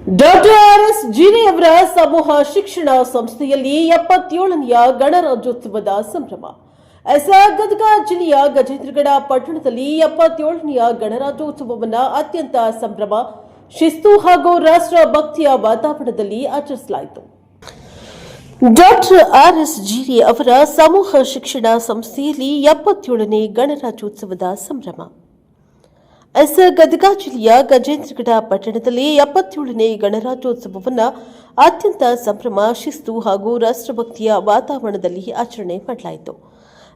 Doctor ಆರ್.ಎಸ್. ಜಿರಿ ಅವರ ಸಮೂಹ ಶಿಕ್ಷಣ ಸಂಸ್ಥೆಯಲ್ಲಿ 77ನೆಯ ಗಣರಾಜ್ಯೋತ್ಸವದ ಸಂಭ್ರಮ. ಗದಗ ಜಿಲ್ಲೆಯ ಗಜೇಂದ್ರಗಡ ಪಟ್ಟಣದಲ್ಲಿ 77ನೆಯ ಗಣರಾಜ್ಯೋತ್ಸವವನ್ನು ಅತ್ಯಂತ ಸಂಭ್ರಮ, ಶಿಸ್ತು ಹಾಗೂ ರಾಷ್ಟ್ರಭಕ್ತಿಯ ವಾತಾವರಣದಲ್ಲಿ ಆಚರಿಸಲಾಯಿತು. ಡಾಕ್ಟರ್ ಆರ್.ಎಸ್. ಜಿರಿ ಅವರ ಸಮೂಹ ಶಿಕ್ಷಣ ಸಂಸ್ಥೆಯಲ್ಲಿ 77ನೇ ಗಣರಾಜ್ಯೋತ್ಸವದ ಸಂಭ್ರಮ. ಗದಗ ಜಿಲ್ಲೆಯ ಗಜೇಂದ್ರಗಡ ಪಟ್ಟಣದಲ್ಲಿ 77ನೇ ಗಣರಾಜ್ಯೋತ್ಸವವನ್ನು ಅತ್ಯಂತ ಸಂಭ್ರಮ, ಶಿಸ್ತು ಹಾಗೂ ರಾಷ್ಟ್ರಭಕ್ತಿಯ ವಾತಾವರಣದಲ್ಲಿ ಆಚರಣೆ ಮಾಡಲಾಯಿತು.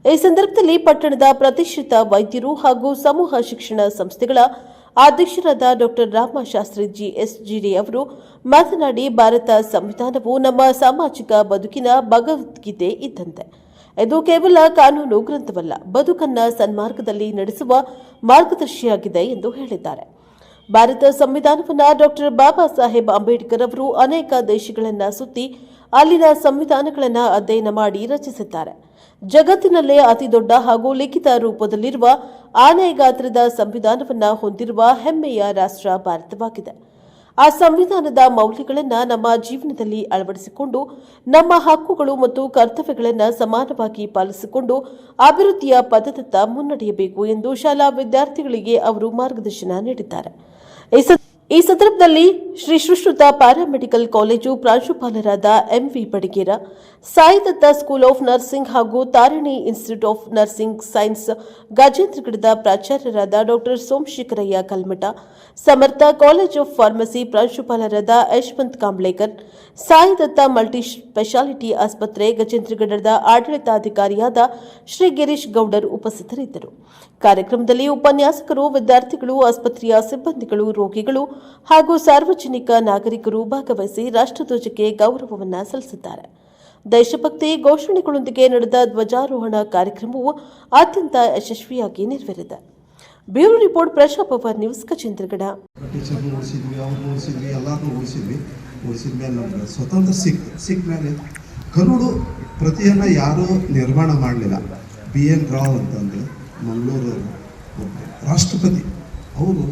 ಈ ಸಂದರ್ಭದಲ್ಲಿ ಪಟ್ಟಣದ ಪ್ರತಿಷ್ಠಿತ ವೈದ್ಯರು ಹಾಗೂ ಸಮೂಹ ಶಿಕ್ಷಣ ಸಂಸ್ಥೆಗಳ ಅಧ್ಯಕ್ಷರಾದ ಡಾಕ್ಟರ್ ರಾಮಶಾಸ್ತ್ರಿ ಜಿ.ಎಸ್. ಜಿರಿ ಅವರು ಮಾತನಾಡಿ, ಭಾರತ ಸಂವಿಧಾನವು ನಮ್ಮ ಸಾಮಾಜಿಕ ಬದುಕಿನ ಭಗವದ್ಗೀತೆ ಇದ್ದಂತೆ. ಇದು ಕೇವಲ ಕಾನೂನು ಗ್ರಂಥವಲ್ಲ, ಬದುಕನ್ನ ಸನ್ಮಾರ್ಗದಲ್ಲಿ ನಡೆಸುವ ಮಾರ್ಗದರ್ಶಿಯಾಗಿದೆ ಎಂದು ಹೇಳಿದ್ದಾರೆ. ಭಾರತ ಸಂವಿಧಾನವನ್ನು ಡಾಕ್ಟರ್ ಬಾಬಾ ಸಾಹೇಬ್ ಅಂಬೇಡ್ಕರ್ ಅವರು ಅನೇಕ ದೇಶಗಳನ್ನು ಸುತ್ತಿ ಅಲ್ಲಿನ ಸಂವಿಧಾನಗಳನ್ನು ಅಧ್ಯಯನ ಮಾಡಿ ರಚಿಸಿದ್ದಾರೆ. ಜಗತ್ತಿನಲ್ಲೇ ಅತಿದೊಡ್ಡ ಹಾಗೂ ಲಿಖಿತ ರೂಪದಲ್ಲಿರುವ ಆನೆ ಗಾತ್ರದ ಸಂವಿಧಾನವನ್ನು ಹೊಂದಿರುವ ಹೆಮ್ಮೆಯ ರಾಷ್ಟ್ರ ಭಾರತವಾಗಿದೆ. ಆ ಸಂವಿಧಾನದ ಮೌಲ್ಯಗಳನ್ನು ನಮ್ಮ ಜೀವನದಲ್ಲಿ ಅಳವಡಿಸಿಕೊಂಡು ನಮ್ಮ ಹಕ್ಕುಗಳು ಮತ್ತು ಕರ್ತವ್ಯಗಳನ್ನು ಸಮಾನವಾಗಿ ಪಾಲಿಸಿಕೊಂಡು ಅಭಿವೃದ್ಧಿಯ ಪಥದತ್ತ ಮುನ್ನಡೆಯಬೇಕು ಎಂದು ಶಾಲಾ ವಿದ್ಯಾರ್ಥಿಗಳಿಗೆ ಅವರು ಮಾರ್ಗದರ್ಶನ ನೀಡಿದ್ದಾರೆ. ಈ ಸಂದರ್ಭದಲ್ಲಿ ಶ್ರೀ ಸುಶ್ರುತ ಪ್ಯಾರಾಮೆಡಿಕಲ್ ಕಾಲೇಜು ಪ್ರಾಂಶುಪಾಲರಾದ M V Badiger, Saidatta school of nursing ಹಾಗೂ Tarini institute of nursing science ಗಜೇಂದ್ರಗಡದ ಪ್ರಾಚಾರ್ಯರಾದ doctor Somashekharayya Kalmath, Samarth college of pharmacy ಪ್ರಾಂಶುಪಾಲರಾದ ಯಶವಂತ್ ಕಾಂಬ್ಳೇಕರ್, ಸಾಯಿದತ್ತ ಮಲ್ಟಿ ಸ್ಪೆಷಾಲಿಟಿ ಆಸ್ಪತ್ರೆ ಗಜೇಂದ್ರಗಡದ ಆಡಳಿತಾಧಿಕಾರಿಯಾದ ಶ್ರೀ ಗಿರೀಶ್ ಗೌಡರ್ ಉಪಸ್ಥಿತರಿದ್ದರು. ಕಾರ್ಯಕ್ರಮದಲ್ಲಿ ಉಪನ್ಯಾಸಕರು, ವಿದ್ಯಾರ್ಥಿಗಳು, ಆಸ್ಪತ್ರೆಯ ಸಿಬ್ಬಂದಿಗಳು, ರೋಗಿಗಳು ಹಾಗೂ ಸಾರ್ವಜನಿಕ ನಾಗರಿಕರು ಭಾಗವಹಿಸಿ ರಾಷ್ಟ್ರಧ್ವಜಕ್ಕೆ ಗೌರವವನ್ನು ಸಲ್ಲಿಸಿದ್ದಾರೆ. ದೇಶಭಕ್ತಿ ಘೋಷಣೆಗಳೊಂದಿಗೆ ನಡೆದ ಧ್ವಜಾರೋಹಣ ಕಾರ್ಯಕ್ರಮವು ಅತ್ಯಂತ ಯಶಸ್ವಿಯಾಗಿ ನೆರವೇರಿದೆ. ಬ್ಯೂರೋ ರಿಪೋರ್ಟ್, ಪ್ರಶಾ ಪವರ್ ನ್ಯೂಸ್, ಗಜೇಂದ್ರಗಡ. ಸ್ವತಂತ್ರ ಸಿಕ್ಕ ಮೇಲೆ ಕರುಡು ಪ್ರತಿಯನ್ನ ಯಾರೂ ನಿರ್ಮಾಣ ಮಾಡಲಿಲ್ಲ. BN ರಾವ್ ಅಂತಂದ್ರೆ ಮಂಗಳೂರು ರಾಷ್ಟ್ರಪತಿ, ಅವರು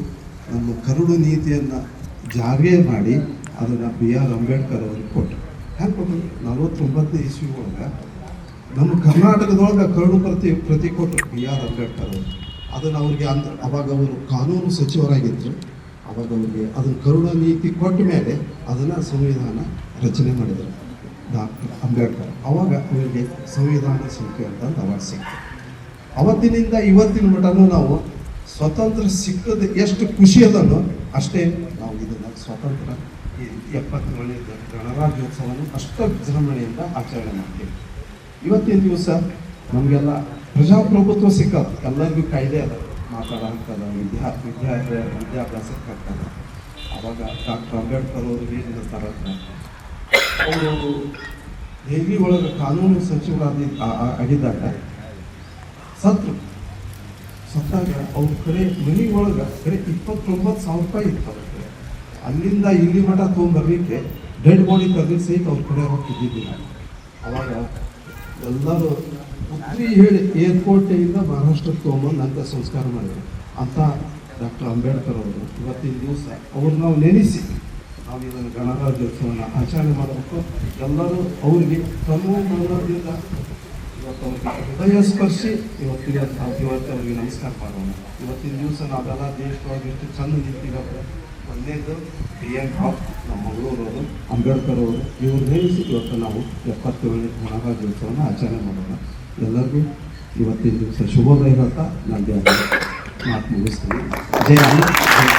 ನಮ್ಮ ಕರುಡು ನೀತಿಯನ್ನು ಜಾರಿಗೆ ಮಾಡಿ ಅದನ್ನು BR ಅಂಬೇಡ್ಕರ್ ಅವ್ರಿಗೆ ಕೊಟ್ಟರು. ಹೆಂಗೆ ಕೊಟ್ಟರು? 49ನೇ ಇಸ್ವಿ ಒಳಗೆ ನಮ್ಮ ಕರ್ನಾಟಕದೊಳಗೆ ಕರುಡು ಪ್ರತಿ ಕೊಟ್ಟರು BR ಅಂಬೇಡ್ಕರ್ ಅವರು. ಅದನ್ನು ಅವ್ರಿಗೆ ಅವಾಗ ಅವರು ಕಾನೂನು ಸಚಿವರಾಗಿದ್ದರು. ಅವಾಗ ಅವ್ರಿಗೆ ಅದನ್ನು ಕರುಡು ನೀತಿ ಕೊಟ್ಟ ಮೇಲೆ ಅದನ್ನು ಸಂವಿಧಾನ ರಚನೆ ಮಾಡಿದರು ಡಾಕ್ಟರ್ ಅಂಬೇಡ್ಕರ್. ಅವಾಗ ಅವರಿಗೆ ಸಂವಿಧಾನ ಶಿಲ್ಪಿ ಅಂತ ಅವಾರ್ಡ್ ಸಿಕ್ತು. ಅವತ್ತಿನಿಂದ ಇವತ್ತಿನ ಮಟ್ಟನೂ ನಾವು ಸ್ವತಂತ್ರ ಸಿಕ್ಕದ ಎಷ್ಟು ಖುಷಿ ಅದನ್ನು ಅಷ್ಟೇ ನಾವು ಇದನ್ನು ಸ್ವತಂತ್ರ 77ನೇ ಗಣರಾಜ್ಯೋತ್ಸವವನ್ನು ಅಷ್ಟ ವಿಜೃಂಭಣೆಯಿಂದ ಆಚರಣೆ ಮಾಡ್ತೀವಿ. ಇವತ್ತಿನ ದಿವಸ ನಮಗೆಲ್ಲ ಪ್ರಜಾಪ್ರಭುತ್ವ ಸಿಕ್ಕದ, ಎಲ್ಲರಿಗೂ ಕಾಯ್ದೆ ಅದ, ಮಾತಾಡೋಕ್ಕದ, ವಿದ್ಯಾಭ್ಯಾಸಕ್ಕೆ ಆಗ್ತದ. ಅವಾಗ ಡಾಕ್ಟರ್ ಅಂಬೇಡ್ಕರ್ ಅವರು ಏನು ಹೇಳ್ತಾರೆ, ಅವರು ದೆಹಲಿ ಒಳಗೆ ಕಾನೂನು ಆಗಿದ್ದಾಗ ಸತ್ತಾಗ ಅವ್ರ ಕಡೆ ಮನೆ ಒಳಗೆ ಕಡೆ 29,000 ರೂಪಾಯಿ ಇತ್ತು. ಅಲ್ಲಿಂದ ಇಲ್ಲಿ ಮಠ ತೊಗೊಂಬರ್ಲಿಕ್ಕೆ ಡೆಡ್ ಬಾಡಿ ತರಲಿಕ್ಕೆ ಸಹಿತ ಅವ್ರ ಕಡೆ ಹೋಗ್ತಿದ್ದಿದ್ದಿಲ್ಲ. ಅವಾಗ ಎಲ್ಲರೂ ಪುತ್ರಿ ಹೇಳಿ ಏರ್ಪೋರ್ಟಿಂದ ಮಹಾರಾಷ್ಟ್ರಕ್ಕೆ ತೊಗೊಂಬಂದು ನಂತರ ಸಂಸ್ಕಾರ ಮಾಡಿದ್ರು ಅಂತ ಡಾಕ್ಟರ್ ಅಂಬೇಡ್ಕರ್ ಅವರು. ಇವತ್ತಿನ ದಿವಸ ಅವ್ರು ನಾವು ನೆನೆಸಿ ನಾವು ಇದನ್ನು ಗಣರಾಜ್ಯೋತ್ಸವನ ಆಚರಣೆ ಮಾಡಬೇಕು. ಎಲ್ಲರೂ ಅವ್ರಿಗೆ ತಮ್ಮ ಮನದಿಂದ ಇವತ್ತು ಅವ್ರಿಗೆ ಹೃದಯ ಸ್ಪರ್ಶಿ ಇವತ್ತು ಅವ್ರಿಗೆ ನಮಸ್ಕಾರ ಮಾಡೋಣ. ಇವತ್ತಿನ ದಿವಸ ನಾವೆಲ್ಲ ದೇಶದೊಳಗೆ ಎಷ್ಟು ಚಂದ ನಿಂತಿರೋದು. ಒಂದೇದು BN ರಾವ್, ನಮ್ಮ ಮಂಗಳೂರವರು, ಅಂಬೇಡ್ಕರ್ ಅವರು, ಇವ್ರು ನೇಮಿಸಿ ಇವತ್ತು ನಾವು 77ನೇ ಗಣರಾಜ್ಯೋತ್ಸವನ ಆಚರಣೆ ಮಾಡೋಣ. ಎಲ್ಲರಿಗೂ ಇವತ್ತಿನ ದಿವಸ ಶುಭೋದಯ ಹೇಳ್ತಾ ನಾನು ಮಾತು ಮುಗಿಸ್ತೀನಿ. ಜೈ ಹಿಂದ್.